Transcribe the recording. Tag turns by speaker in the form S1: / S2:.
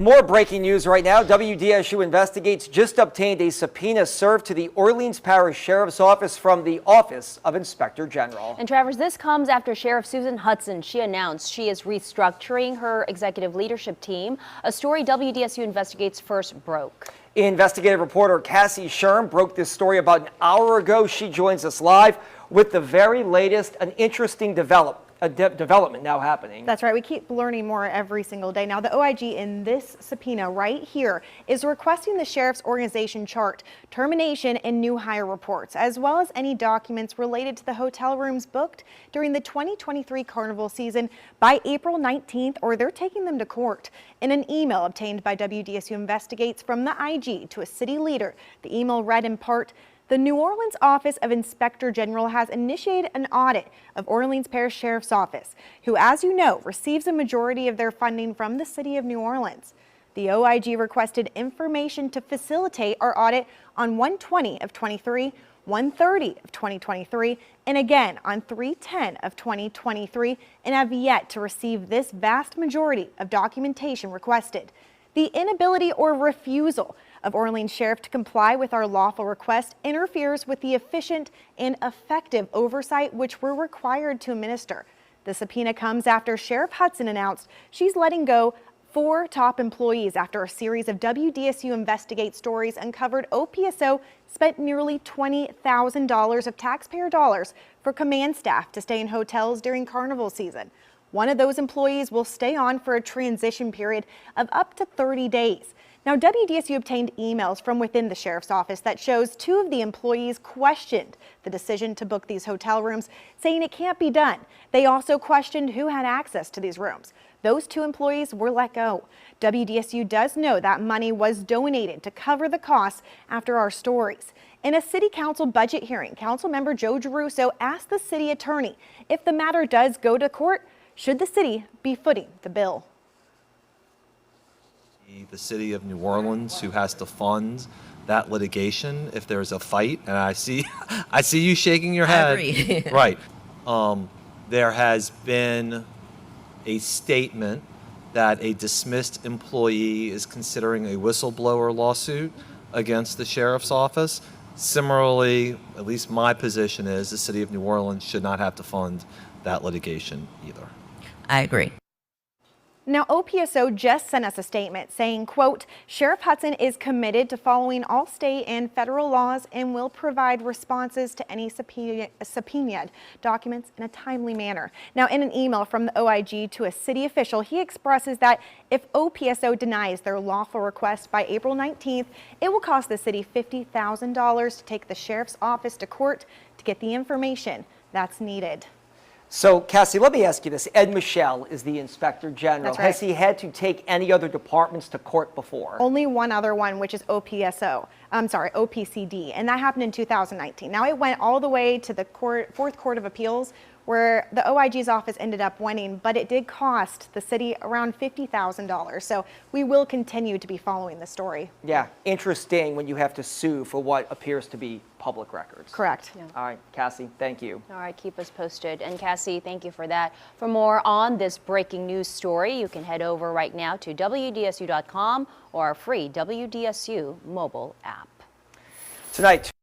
S1: More breaking news right now. WDSU Investigates just obtained a subpoena served to the Orleans Parish Sheriff's Office from the Office of Inspector General.
S2: And Travers, this comes after Sheriff Susan Hudson, she announced she is restructuring her executive leadership team, a story WDSU Investigates first broke. Investigative
S1: reporter Cassie Sherm broke this story about an hour ago. She joins us live with the very latest, an interesting development now happening.
S3: That's right. We keep learning more every single day. Now, the OIG in this subpoena right here is requesting the sheriff's organization chart, termination, and new hire reports, as well as any documents related to the hotel rooms booked during the 2023 carnival season by April 19th, or they're taking them to court. In an email obtained by WDSU Investigates from the IG to a city leader, the email read in part, "The New Orleans Office of Inspector General has initiated an audit of Orleans Parish Sheriff's Office, who, as you know, receives a majority of their funding from the city of New Orleans. The OIG requested information to facilitate our audit on 1/20 of 23, 1/30 of 2023, and again on 3/10 of 2023, and have yet to receive this vast majority of documentation requested. The inability or refusal of Orleans Sheriff to comply with our lawful request interferes with the efficient and effective oversight which we're required to administer." The subpoena comes after Sheriff Hudson announced she's letting go 4 top employees after a series of WDSU Investigate stories uncovered OPSO spent nearly $20,000 of taxpayer dollars for command staff to stay in hotels during carnival season. One of those employees will stay on for a transition period of up to 30 days. Now, WDSU obtained emails from within the sheriff's office that shows 2 of the employees questioned the decision to book these hotel rooms, saying it can't be done. They also questioned who had access to these rooms. Those 2 employees were let go. WDSU does know that money was donated to cover the costs after our stories. In a city council budget hearing, Councilmember Joe Giarrusso asked the city attorney if the matter does go to court, should the city be footing the bill?
S4: The city of New Orleans who has to fund that litigation if there's a fight, and I see you shaking your head.
S5: I agree.
S4: Right. There has been a statement that a dismissed employee is considering a whistleblower lawsuit against the sheriff's office. Similarly, at least my position is the city of New Orleans should not have to fund that litigation either.
S5: I agree.
S3: Now, OPSO just sent us a statement saying, quote, "Sheriff Hudson is committed to following all state and federal laws and will provide responses to any subpoenaed documents in a timely manner." Now, in an email from the OIG to a city official, he expresses that if OPSO denies their lawful request by April 19th, it will cost the city $50,000 to take the sheriff's office to court to get the information that's needed.
S1: So, Cassie, let me ask you this. Ed Michel is the Inspector General.
S3: That's right.
S1: Has he had to take any other departments to court before?
S3: Only one other one, which is OPCD, and that happened in 2019. Now, it went all the way to the Fourth Court of Appeals, where the OIG's office ended up winning, but it did cost the city around $50,000. So we will continue to be following the story.
S1: Yeah, interesting when you have to sue for what appears to be public records.
S3: Correct.
S2: Yeah.
S1: All right, Cassie, thank you.
S2: All right, keep us posted. And Cassie, thank you for that. For more on this breaking news story, you can head over right now to WDSU.com or our free WDSU mobile app.
S1: Tonight.